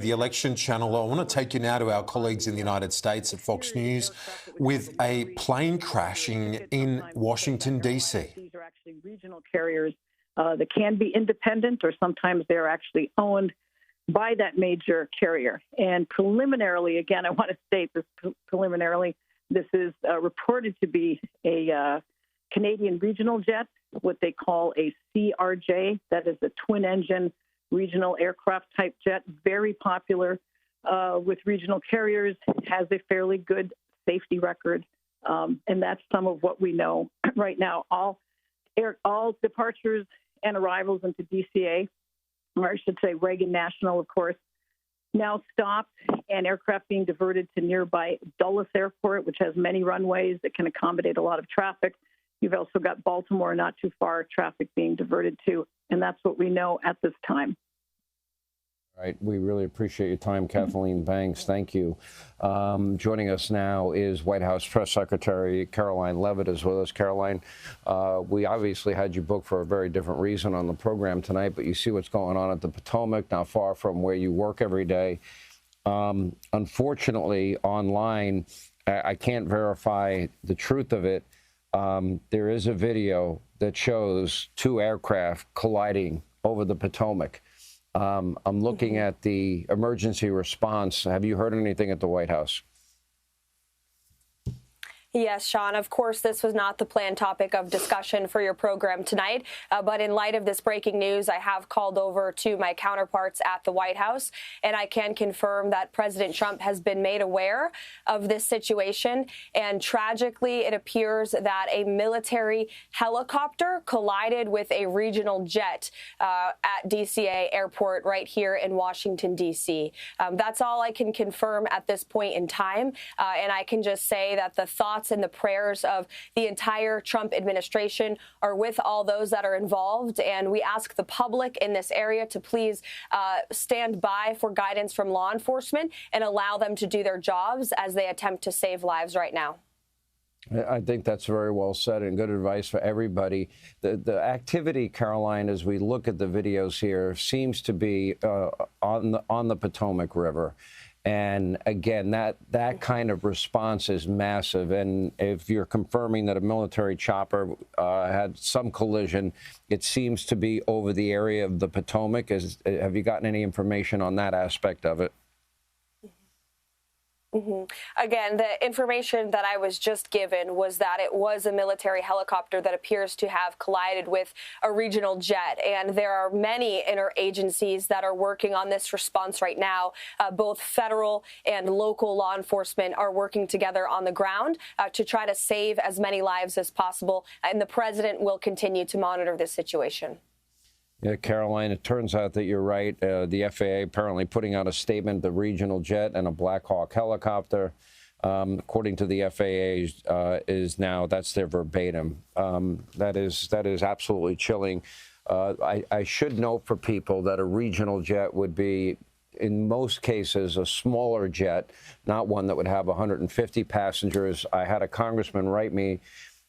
The election channel. I want to take you now to our colleagues in the United States at Fox News with a plane crashing in Washington, D.C. These are actually regional carriers that can be independent, or sometimes they're actually owned by that major carrier. And preliminarily, again, I want to state this preliminarily, this is reported to be a Canadian regional jet, what they call a CRJ. That is a twin-engine regional aircraft type jet, very popular with regional carriers, has a fairly good safety record. And that's some of what we know right now. All departures and arrivals into DCA, or I should say Reagan National, of course, now stopped, and aircraft being diverted to nearby Dulles Airport, which has many runways that can accommodate a lot of traffic. You've also got Baltimore not too far, traffic being diverted to, and that's what we know at this time. All right. We really appreciate your time, Kathleen Banks. Thank you. Joining us now is White House Press Secretary Caroline Leavitt is with us. Caroline, we obviously had you booked for a very different reason on the program tonight, but you see what's going on at the Potomac, not far from where you work every day. Unfortunately, online, I can't verify the truth of it. There is a video that shows two aircraft colliding over the Potomac. I'm looking at the emergency response. Have you heard anything at the White House? Yes, Sean, of course, this was not the planned topic of discussion for your program tonight. But in light of this breaking news, I have called over to my counterparts at the White House, and I can confirm that President Trump has been made aware of this situation. And tragically, it appears that a military helicopter collided with a regional jet at DCA Airport right here in Washington, D.C. That's all I can confirm at this point in time. And I can just say that the thoughts and the prayers of the entire Trump administration are with all those that are involved. And we ask the public in this area to please stand by for guidance from law enforcement and allow them to do their jobs as they attempt to save lives right now. I think that's very well said and good advice for everybody. The activity, Caroline, as we look at the videos here, seems to be on the Potomac River. And again, that kind of response is massive. And if you're confirming that a military chopper had some collision, it seems to be over the area of the Potomac. Have you gotten any information on that aspect of it? Again, the information that I was just given was that it was a military helicopter that appears to have collided with a regional jet. And there are many interagencies that are working on this response right now. Both federal and local law enforcement are working together on the ground to try to save as many lives as possible. And the president will continue to monitor this situation. Yeah, Caroline, it turns out that you're right. The FAA apparently putting out a statement, the regional jet and a Black Hawk helicopter, according to the FAA, is now, that's their verbatim. That is absolutely chilling. I should note for people that a regional jet would be, in most cases, a smaller jet, not one that would have 150 passengers. I had a congressman write me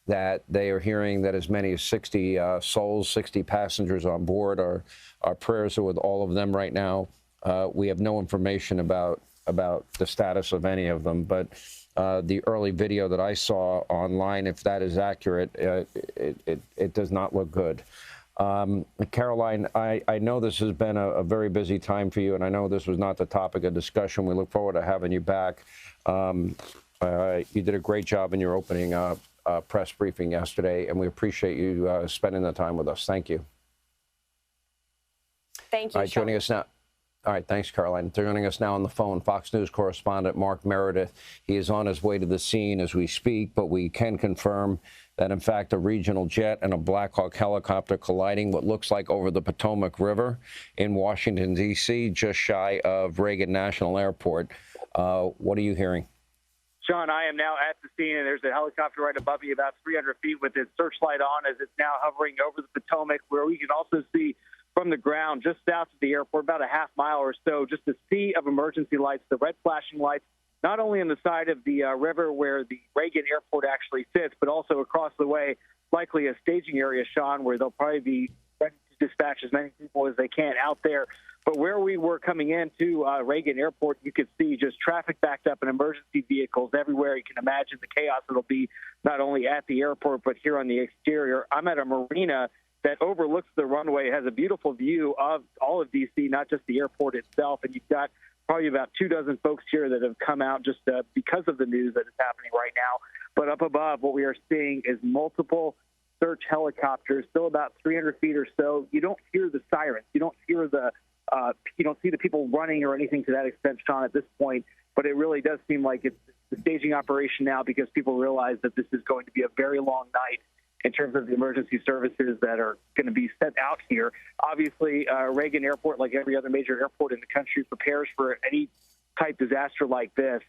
that they are hearing that as many as 60 souls, 60 passengers on board. Our prayers are with all of them right now. We have no information about the status of any of them, but the early video that I saw online, if that is accurate, it does not look good. Caroline, I know this has been a very busy time for you, and I know this was not the topic of discussion. We look forward to having you back. You did a great job in your opening press briefing yesterday, and we appreciate you spending the time with us. Thank you. Thank you. All right, joining us now. All right, thanks, Caroline. Joining us now on the phone, Fox News correspondent Mark Meredith. He is on his way to the scene as we speak, but we can confirm that, in fact, a regional jet and a Black Hawk helicopter colliding what looks like over the Potomac River in Washington, D.C., just shy of Reagan National Airport. What are you hearing? Sean, I am now at the scene, and there's a helicopter right above me about 300 feet with its searchlight on as it's now hovering over the Potomac, where we can also see from the ground just south of the airport, about a half mile or so, just a sea of emergency lights, the red flashing lights, not only on the side of the river where the Reagan Airport actually sits, but also across the way, likely a staging area, Sean, where they'll probably be ready to dispatch as many people as they can out there. But where we were coming into Reagan Airport, you could see just traffic backed up and emergency vehicles everywhere. You can imagine the chaos it'll be not only at the airport, but here on the exterior. I'm at a marina that overlooks the runway. It has a beautiful view of all of D.C., not just the airport itself. And you've got probably about 24 folks here that have come out just because of the news that is happening right now. But up above, what we are seeing is multiple search helicopters, still about 300 feet or so. You don't hear the sirens. You don't hear you don't see the people running or anything to that extent, Sean, at this point. But it really does seem like it's the staging operation now because people realize that this is going to be a very long night in terms of the emergency services that are going to be sent out here. Obviously, Reagan Airport, like every other major airport in the country, prepares for any type disaster like this.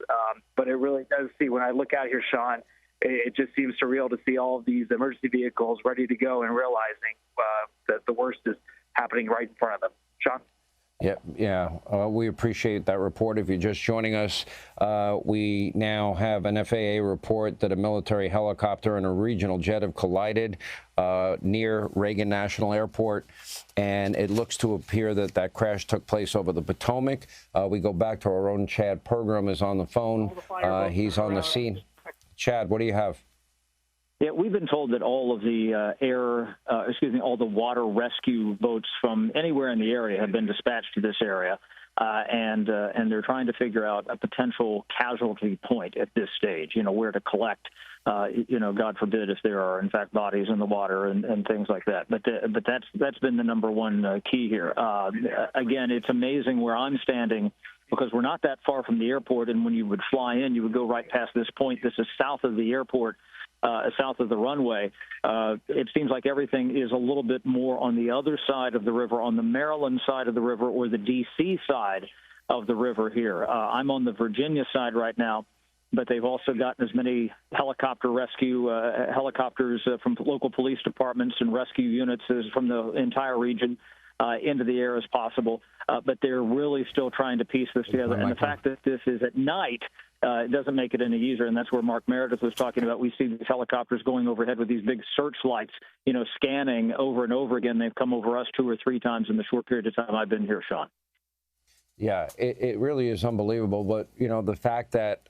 But it really does see, when I look out here, Sean, it just seems surreal to see all of these emergency vehicles ready to go and realizing that the worst is happening right in front of them. Sean? Yeah. We appreciate that report. If you're just joining us, we now have an FAA report that a military helicopter and a regional jet have collided near Reagan National Airport, and it looks to appear that that crash took place over the Potomac. We go back to our own Chad Pergram is on the phone. He's on the scene. Chad, what do you have? Yeah, we've been told that all of the all the water rescue boats from anywhere in the area have been dispatched to this area, and they're trying to figure out a potential casualty point at this stage. Where to collect. God forbid if there are in fact bodies in the water and things like that. But that's been the number one key here. Again, it's amazing where I'm standing, because we're not that far from the airport, and when you would fly in, you would go right past this point. This is south of the airport. South of the runway. It seems like everything is a little bit more on the other side of the river, on the Maryland side of the river or the D.C. side of the river here. I'm on the Virginia side right now, but they've also gotten as many helicopter rescue helicopters from local police departments and rescue units from the entire region into the air as possible. But they're really still trying to piece this together. And the fact that this is at night, it doesn't make it any easier, and that's where Mark Meredith was talking about. We see these helicopters going overhead with these big searchlights, scanning over and over again. They've come over us 2 or 3 times in the short period of time I've been here, Sean. Yeah, it really is unbelievable. But, the fact that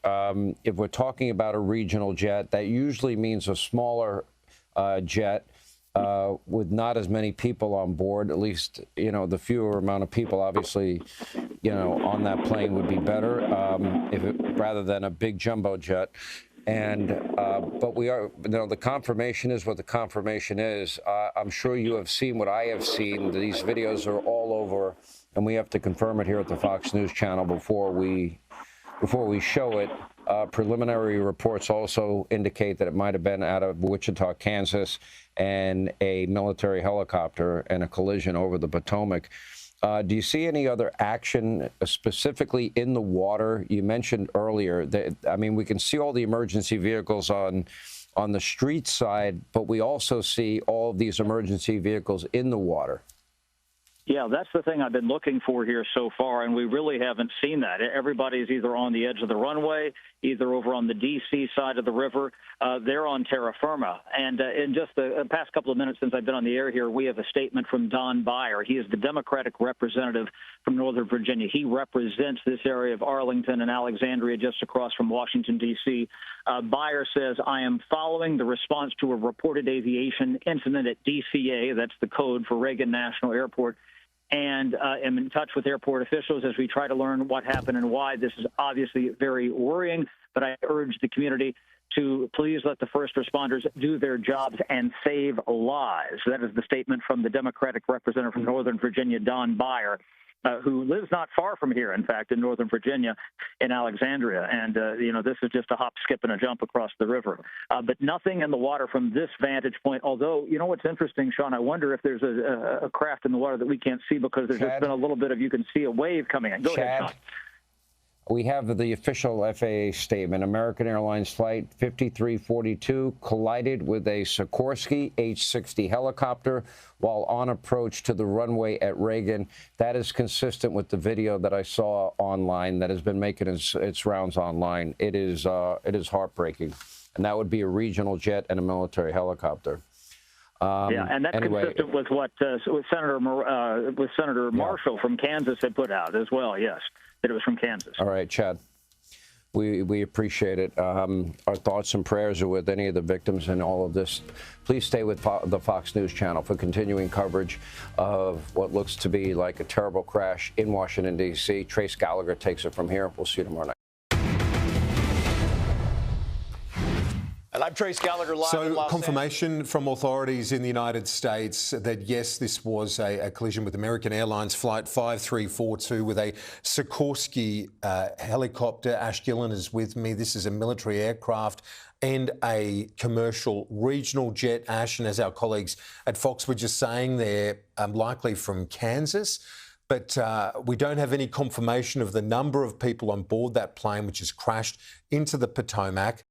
if we're talking about a regional jet, that usually means a smaller jet with not as many people on board. At least, the fewer amount of people, obviously, on that plane would be better rather than a big jumbo jet. And but we are, the confirmation is what the confirmation is. I'm sure you have seen what I have seen. These videos are all over, and we have to confirm it here at the Fox News channel before we show it. Preliminary reports also indicate that it might have been out of Wichita, Kansas, and a military helicopter and a collision over the Potomac. Do you see any other action specifically in the water? You mentioned earlier that, we can see all the emergency vehicles on the street side, but we also see all of these emergency vehicles in the water. Yeah, that's the thing I've been looking for here so far, and we really haven't seen that. Everybody's either on the edge of the runway, either over on the D.C. side of the river. They're on terra firma. And in just the past couple of minutes since I've been on the air here, we have a statement from Don Beyer. He is the Democratic representative from Northern Virginia. He represents this area of Arlington and Alexandria just across from Washington, D.C. Beyer says, I am following the response to a reported aviation incident at DCA, that's the code for Reagan National Airport, and am in touch with airport officials as we try to learn what happened and why. This is obviously very worrying, but I urge the community to please let the first responders do their jobs and save lives. That is the statement from the Democratic representative from Northern Virginia, Don Beyer, who lives not far from here, in fact, in Northern Virginia, in Alexandria. And, this is just a hop, skip, and a jump across the river. But nothing in the water from this vantage point, although, what's interesting, Sean, I wonder if there's a craft in the water that we can't see, because there's just been a little bit of, you can see a wave coming in. Go ahead, Sean. We have the official FAA statement. American Airlines Flight 5342 collided with a Sikorsky H-60 helicopter while on approach to the runway at Reagan. That is consistent with the video that I saw online that has been making its rounds online. It is heartbreaking. And that would be a regional jet and a military helicopter. Yeah, and that's anyway, consistent with what with Senator Marshall from Kansas had put out as well. Yes, that it was from Kansas. All right, Chad. We appreciate it. Our thoughts and prayers are with any of the victims in all of this. Please stay with the Fox News channel for continuing coverage of what looks to be like a terrible crash in Washington, D.C. Trace Gallagher takes it from here. We'll see you tomorrow night. And I'm Trace Gallagher live in Los confirmation from authorities in the United States that, yes, this was a collision with American Airlines Flight 5342 with a Sikorsky helicopter. Ash Gillen is with me. This is a military aircraft and a commercial regional jet, Ash. And as our colleagues at Fox were just saying, they're likely from Kansas. But we don't have any confirmation of the number of people on board that plane, which has crashed into the Potomac.